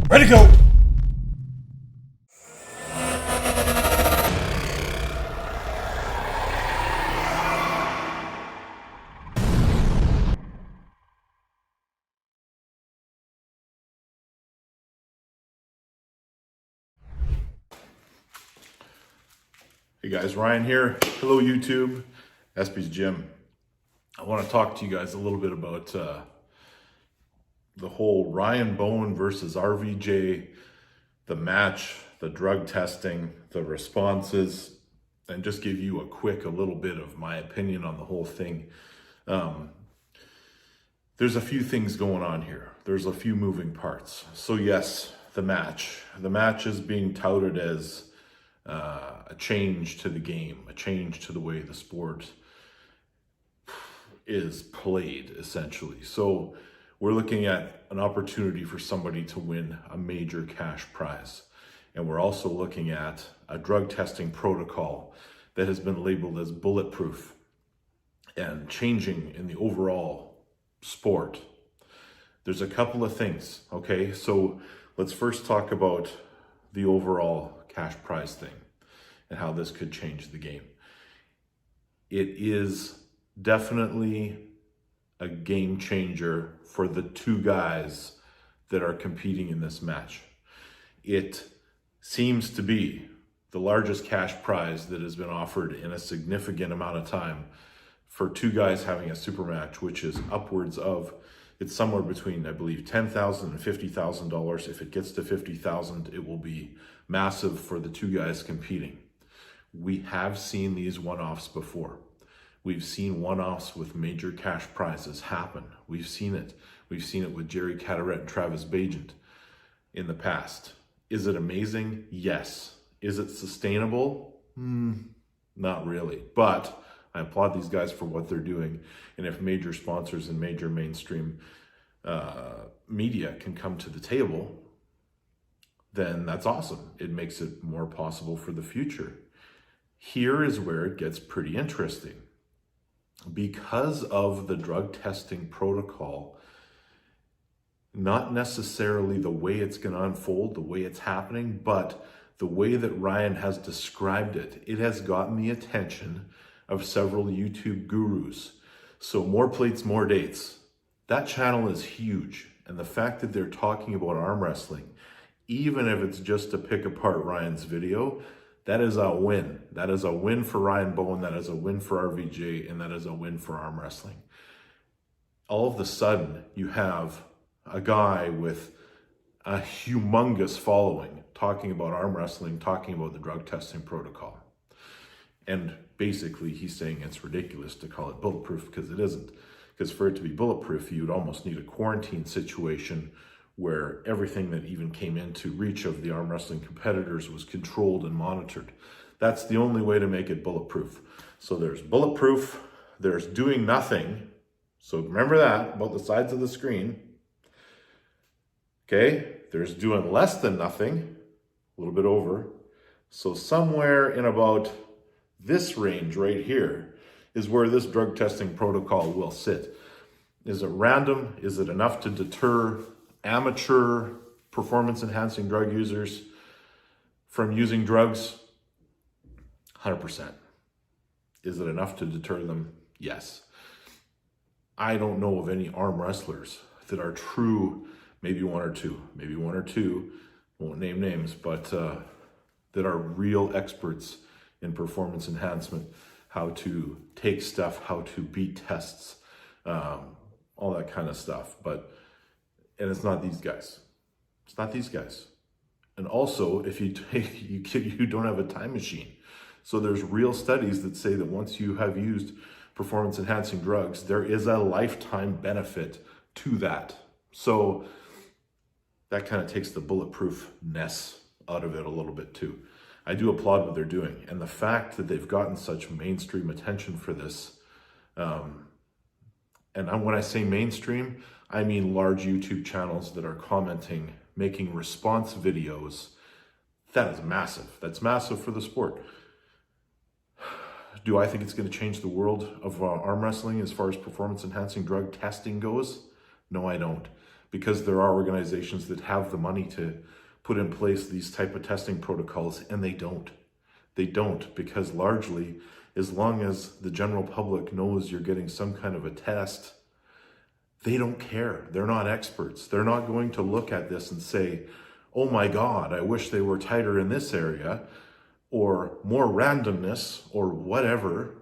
Ready to go! Hey guys, Ryan here. Hello YouTube, SB's Gym. I want to talk to you guys a little bit about the whole Ryan Bowen versus RVJ, the match, the drug testing, the responses, and just give you a little bit of my opinion on the whole thing. There's a few things going on here. There's a few moving parts. So yes, the match. The match is being touted as a change to the game, a change to the way the sport is played, essentially. So we're looking at an opportunity for somebody to win a major cash prize. And we're also looking at a drug testing protocol that has been labeled as bulletproof and changing in the overall sport. There's a couple of things, okay? So let's first talk about the overall cash prize thing and how this could change the game. It is definitely a game changer for the two guys that are competing in this match. It seems to be the largest cash prize that has been offered in a significant amount of time for two guys having a super match, which is upwards of, it's somewhere between, I believe, $10,000 and $50,000. If it gets to $50,000, it will be massive for the two guys competing. We have seen these one-offs before. We've seen one-offs with major cash prizes happen. We've seen it. We've seen it with Jerry Cataret and Travis Bagent in the past. Is it amazing? Yes. Is it sustainable? Not really. But I applaud these guys for what they're doing. And if major sponsors and major mainstream media can come to the table, then that's awesome. It makes it more possible for the future. Here is where it gets pretty interesting. Because of the drug testing protocol, not necessarily the way it's going to unfold, the way it's happening, but the way that Ryan has described it, it has gotten the attention of several YouTube gurus. So more plates, more dates. That channel is huge. And the fact that they're talking about arm wrestling, even if it's just to pick apart Ryan's video, that is a win. That is a win for Ryan Bowen. That is a win for RVJ. And that is a win for arm wrestling. All of a sudden, you have a guy with a humongous following talking about arm wrestling, talking about the drug testing protocol. And basically, he's saying it's ridiculous to call it bulletproof because it isn't. Because for it to be bulletproof, you would almost need a quarantine situation where everything that even came into reach of the arm wrestling competitors was controlled and monitored. That's the only way to make it bulletproof. So there's bulletproof, there's doing nothing. So remember that about the sides of the screen. Okay, there's doing less than nothing, a little bit over. So somewhere in about this range right here is where this drug testing protocol will sit. Is it random? Is it enough to deter amateur performance-enhancing drug users from using drugs? 100%. Is it enough to deter them? Yes. I don't know of any arm wrestlers that are true, maybe one or two, won't name names, but that are real experts in performance enhancement, how to take stuff, how to beat tests, all that kind of stuff. And it's not these guys. It's not these guys. And also, if you don't have a time machine. So there's real studies that say that once you have used performance enhancing drugs, there is a lifetime benefit to that. So that kind of takes the bulletproofness out of it a little bit too. I do applaud what they're doing. And the fact that they've gotten such mainstream attention for this, and when I say mainstream, I mean large YouTube channels that are commenting, making response videos. That is massive. That's massive for the sport. Do I think it's going to change the world of arm wrestling as far as performance enhancing drug testing goes? No, I don't. because there are organizations that have the money to put in place these type of testing protocols, and they don't. They don't, because largely, as long as the general public knows you're getting some kind of a test, they don't care. They're not experts. They're not going to look at this and say, oh my God, I wish they were tighter in this area, or more randomness, or whatever.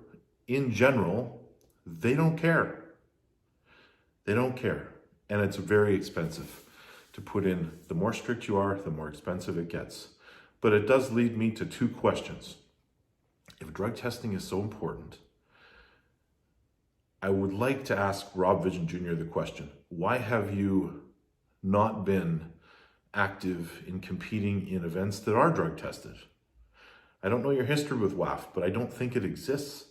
In general, they don't care. They don't care. And it's very expensive to put in. The more strict you are, the more expensive it gets. But it does lead me to two questions. If drug testing is so important, I would like to ask Rob Vision Jr. the question, why have you not been active in competing in events that are drug tested? I don't know your history with WAF, but I don't think it exists.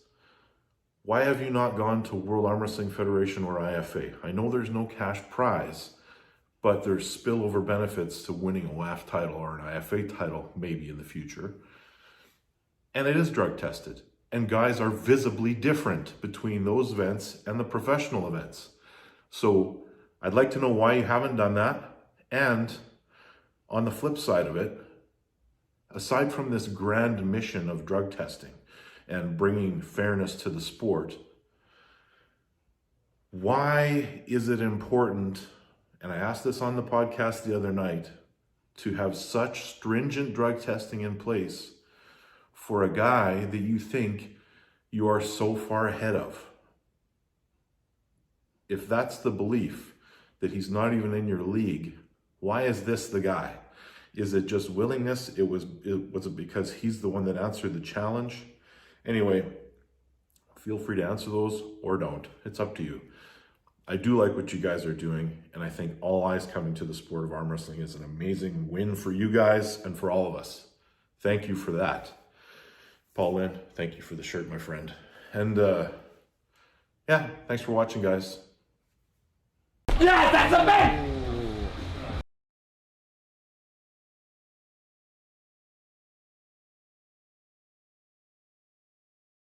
Why have you not gone to World Arm Wrestling Federation or IFA? I know there's no cash prize, but there's spillover benefits to winning a WAF title or an IFA title, maybe in the future. And it is drug tested. And guys are visibly different between those events and the professional events. So I'd like to know why you haven't done that. And on the flip side of it, aside from this grand mission of drug testing and bringing fairness to the sport, why is it important, and I asked this on the podcast the other night, to have such stringent drug testing in place for a guy that you think you are so far ahead of? If that's the belief, that he's not even in your league, why is this the guy? Is it just willingness? Was it because he's the one that answered the challenge? Anyway, feel free to answer those or don't. It's up to you. I do like what you guys are doing, and I think all eyes coming to the sport of arm wrestling is an amazing win for you guys and for all of us. Thank you for that. Paul Lynn, thank you for the shirt, my friend. And yeah, thanks for watching, guys. Yeah, that's a man!